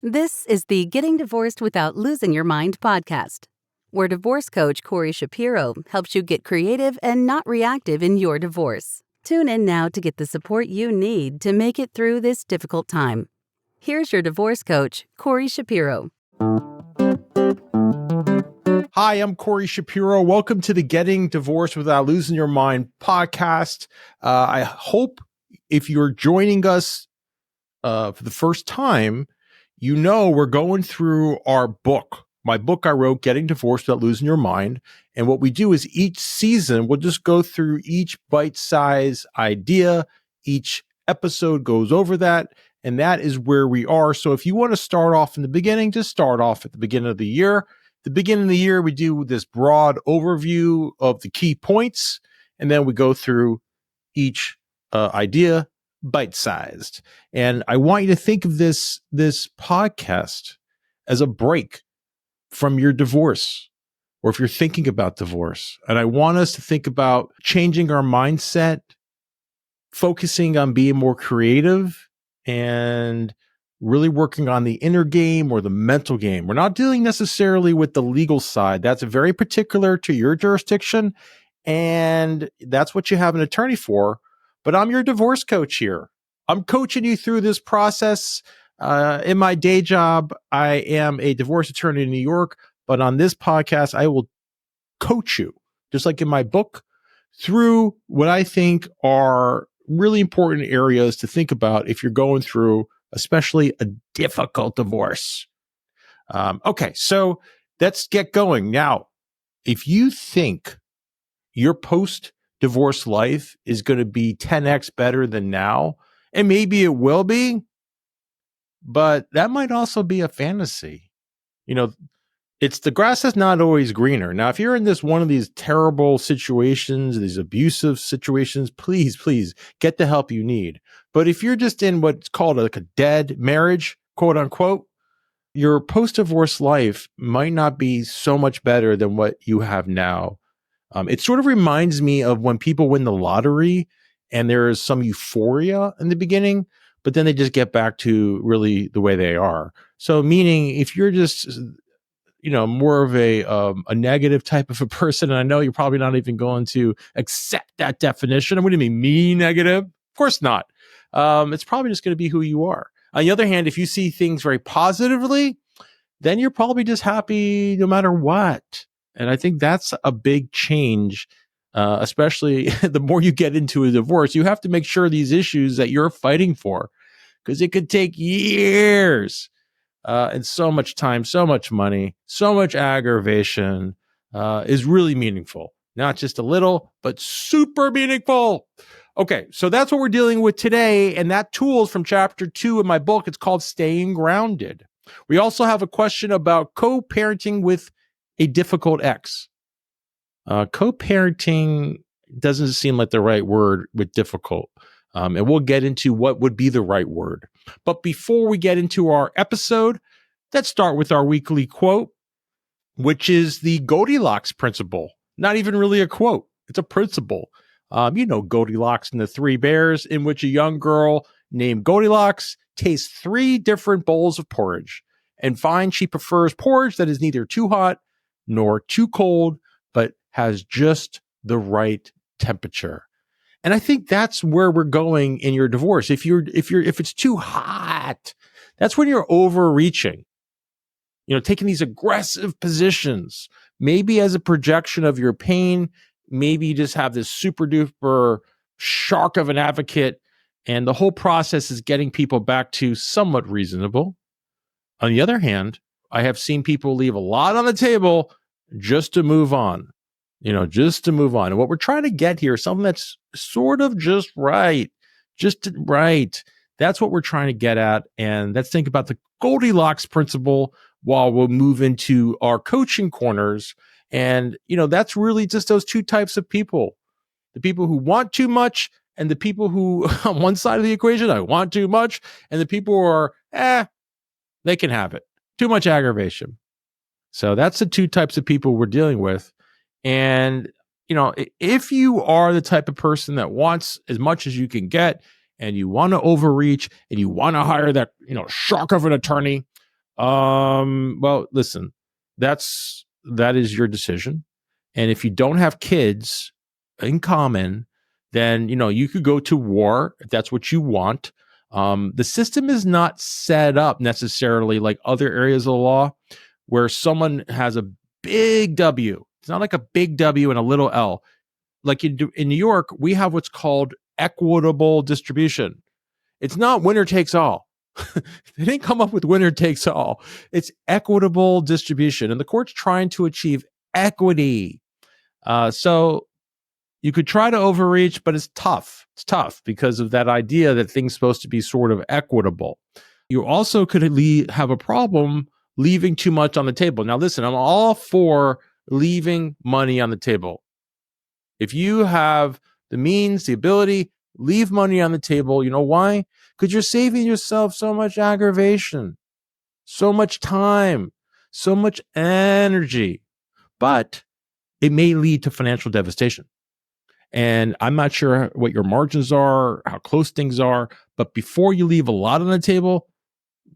This is the Getting Divorced Without Losing Your Mind podcast, where divorce coach Corey Shapiro helps you get creative and not reactive in your divorce. Tune in now to get the support you need to make it through this difficult time. Here's your divorce coach, Corey Shapiro. Hi, I'm Corey Shapiro. Welcome to the Getting Divorced Without Losing Your Mind podcast. I hope if you're joining us for the first time, you know we're going through our book, my book I wrote, Getting Divorced Without Losing Your Mind. And what we do is each season, we'll just go through each bite-sized idea. Each episode goes over that, and that is where we are. So if you want to start off in the beginning, just start off at the beginning of the year. The beginning of the year, we do this broad overview of the key points, and then we go through each idea bite-sized. And I want you to think of this podcast as a break from your divorce, or if you're thinking about divorce. And I want us to think about changing our mindset, focusing on being more creative, and really working on the inner game or the mental game. We're not dealing necessarily with the legal side. That's very particular to your jurisdiction, and that's what you have an attorney for. But I'm your divorce coach here. I'm coaching you through this process. In my day job, I am a divorce attorney in New York, but on this podcast, I will coach you, just like in my book, through what I think are really important areas to think about if you're going through, especially a difficult divorce. Okay, so let's get going. Now, if you think your post-divorce life is going to be 10x better than now, and maybe it will be, but that might also be a fantasy. You know, it's the grass is not always greener. Now, if you're in one of these terrible situations, these abusive situations, please get the help you need. But if you're just in what's called like a dead marriage, quote unquote, your post-divorce life might not be so much better than what you have now. It sort of reminds me of when people win the lottery and there is some euphoria in the beginning, but then they just get back to really the way they are. So meaning if you're just, more of a negative type of a person, and I know you're probably not even going to accept that definition. What do you mean, me negative? Of course not. It's probably just going to be who you are. On the other hand, if you see things very positively, then you're probably just happy no matter what. And I think that's a big change, especially the more you get into a divorce. You have to make sure these issues that you're fighting for, because it could take years and so much time, so much money, so much aggravation is really meaningful. Not just a little, but super meaningful. Okay, so that's what we're dealing with today. And that tool is from chapter 2 of my book. It's called Staying Grounded. We also have a question about co-parenting with a difficult ex. Co-parenting doesn't seem like the right word with difficult. And we'll get into what would be the right word. But before we get into our episode, let's start with our weekly quote, which is the Goldilocks principle. Not even really a quote. It's a principle. Goldilocks and the Three Bears, in which a young girl named Goldilocks tastes 3 different bowls of porridge and finds she prefers porridge that is neither too hot nor too cold, but has just the right temperature. And I think that's where we're going in your divorce. If it's too hot, that's when you're overreaching. Taking these aggressive positions, maybe as a projection of your pain. Maybe you just have this super duper shark of an advocate, and the whole process is getting people back to somewhat reasonable. On the other hand, I have seen people leave a lot on the table just to move on, just to move on. And what we're trying to get here is something that's sort of just right. That's what we're trying to get at. And let's think about the Goldilocks principle while we'll move into our coaching corners. And, that's really just those 2 types of people, the people who want too much and the people who on one side of the equation, I want too much. And the people who are, they can have it. Too much aggravation. So that's the 2 types of people we're dealing with. And, if you are the type of person that wants as much as you can get and you want to overreach and you want to hire that, shark of an attorney, Well, listen, that is your decision. And if you don't have kids in common, then you could go to war if that's what you want. The system is not set up necessarily like other areas of the law where someone has a big W. It's not like a big W and a little L. Like in New York, we have what's called equitable distribution. It's not winner takes all. They didn't come up with winner takes all. It's equitable distribution. And the court's trying to achieve equity. So you could try to overreach, but it's tough. It's tough because of that idea that things supposed to be sort of equitable. You also could have a problem leaving too much on the table. Now, listen, I'm all for leaving money on the table. If you have the means, the ability, leave money on the table. You know why? Because you're saving yourself so much aggravation, so much time, so much energy. But it may lead to financial devastation. And I'm not sure what your margins are, how close things are. But before you leave a lot on the table,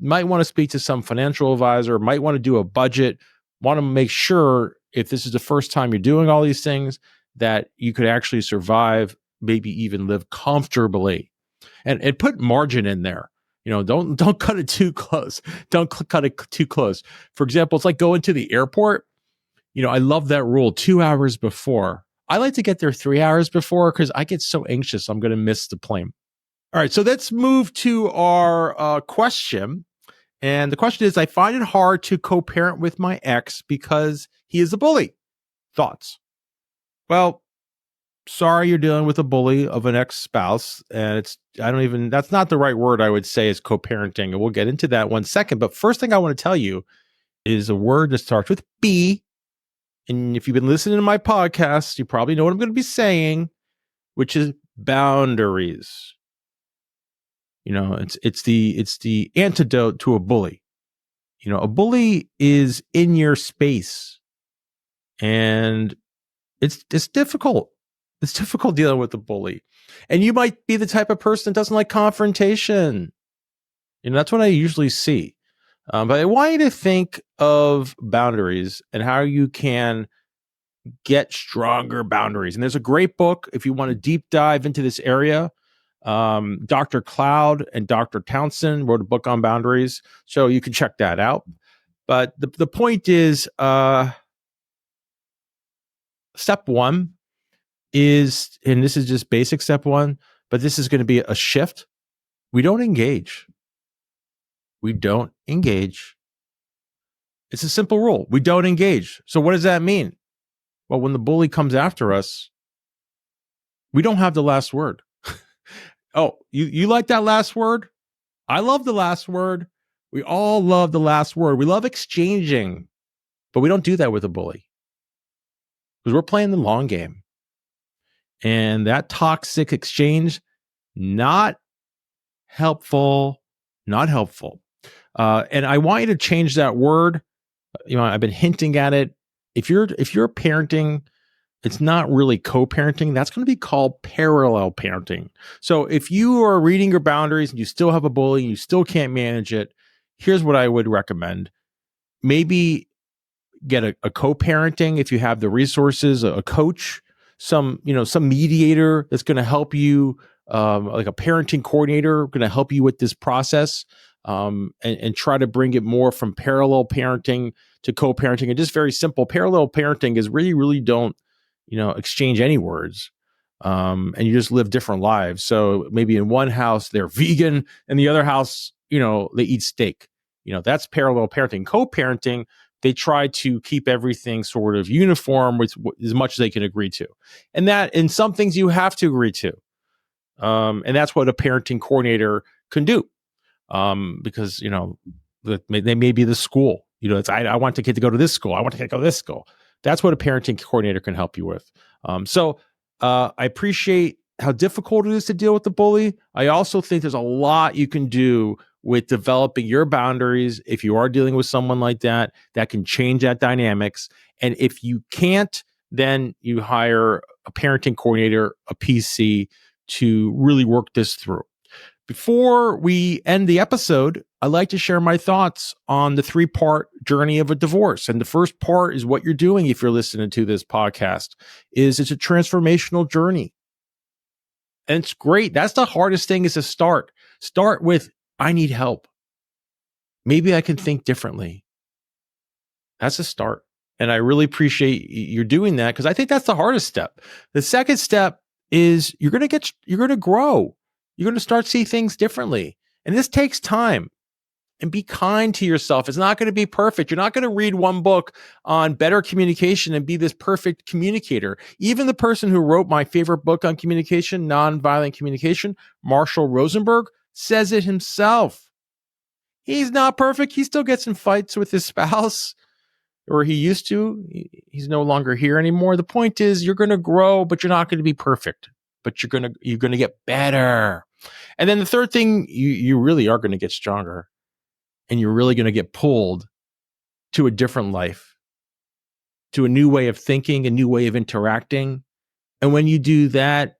you might want to speak to some financial advisor, might want to do a budget, want to make sure if this is the first time you're doing all these things, that you could actually survive, maybe even live comfortably, and put margin in there. Don't cut it too close. Don't cut it too close. For example, it's like going to the airport. I love that rule, 2 hours before. I like to get there 3 hours before because I get so anxious I'm going to miss the plane. All right, so let's move to our question. And the question is, I find it hard to co-parent with my ex because he is a bully. Thoughts? Well, sorry you're dealing with a bully of an ex-spouse. And that's not the right word I would say is co-parenting. And we'll get into that one second. But first thing I want to tell you is a word that starts with B. And if you've been listening to my podcast, you probably know what I'm going to be saying, which is boundaries. It's the antidote to a bully. A bully is in your space, and it's difficult. It's difficult dealing with the bully, and you might be the type of person that doesn't like confrontation. That's what I usually see. But I want you to think of boundaries and how you can get stronger boundaries. And there's a great book if you want to deep dive into this area. Dr. Cloud and Dr. Townsend wrote a book on boundaries, so you can check that out. But the point is, step one is, and this is just basic step one, but this is going to be a shift. We don't engage. We don't engage. It's a simple rule. We don't engage. So what does that mean? Well, when the bully comes after us, we don't have the last word. Oh, you like that last word? I love the last word. We all love the last word. We love exchanging, but we don't do that with a bully because we're playing the long game. And that toxic exchange, not helpful, not helpful. And I want you to change that word. I've been hinting at it. If you're parenting, it's not really co-parenting. That's going to be called parallel parenting. So if you are reading your boundaries and you still have a bully and you still can't manage it, here's what I would recommend. Maybe get a co-parenting if you have the resources, a coach, some mediator that's going to help you, like a parenting coordinator, going to help you with this process, and try to bring it more from parallel parenting to co-parenting. And just very simple, parallel parenting is really don't exchange any words. And you just live different lives. So maybe in one house, they're vegan, and the other house, they eat steak. That's parallel parenting. Co-parenting, they try to keep everything sort of uniform with as much as they can agree to. And that in some things you have to agree to. And that's what a parenting coordinator can do. Because, they may be the school. I want the kid to go to this school. I want the kid to go to this school. That's what a parenting coordinator can help you with. So I appreciate how difficult it is to deal with the bully. I also think there's a lot you can do with developing your boundaries if you are dealing with someone like that can change that dynamics. And if you can't, then you hire a parenting coordinator, a PC, to really work this through. Before we end the episode, I'd like to share my thoughts on the 3-part journey of a divorce. And the first part is what you're doing if you're listening to this podcast, is it's a transformational journey. And it's great. That's the hardest thing, is to start. Start with, I need help. Maybe I can think differently. That's a start. And I really appreciate you're doing that, because I think that's the hardest step. The second step is you're going to grow. You're going to start to see things differently. And this takes time. And be kind to yourself. It's not going to be perfect. You're not going to read one book on better communication and be this perfect communicator. Even the person who wrote my favorite book on communication, Nonviolent Communication, Marshall Rosenberg, says it himself. He's not perfect. He still gets in fights with his spouse, or he used to. He's no longer here anymore. The point is, you're going to grow, but you're not going to be perfect. But you're going to get better. And then the third thing, you really are going to get stronger. And you're really going to get pulled to a different life, to a new way of thinking, a new way of interacting. And when you do that,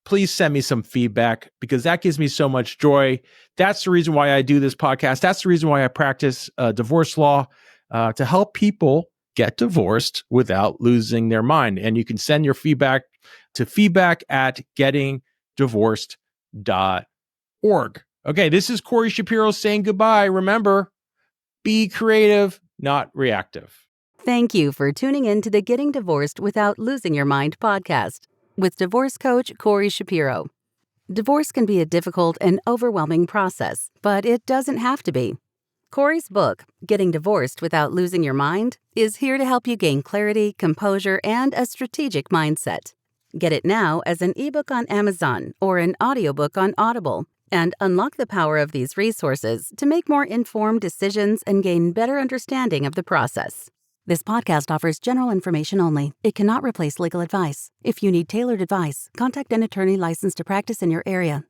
please send me some feedback, because that gives me so much joy. That's the reason why I do this podcast. That's the reason why I practice divorce law, to help people get divorced without losing their mind. And you can send your feedback to feedback@gettingdivorced.org. Okay, this is Corey Shapiro saying goodbye. Remember, be creative, not reactive. Thank you for tuning in to the Getting Divorced Without Losing Your Mind podcast with divorce coach Corey Shapiro. Divorce can be a difficult and overwhelming process, but it doesn't have to be. Corey's book, Getting Divorced Without Losing Your Mind, is here to help you gain clarity, composure, and a strategic mindset. Get it now as an ebook on Amazon or an audiobook on Audible, and unlock the power of these resources to make more informed decisions and gain better understanding of the process. This podcast offers general information only. It cannot replace legal advice. If you need tailored advice, contact an attorney licensed to practice in your area.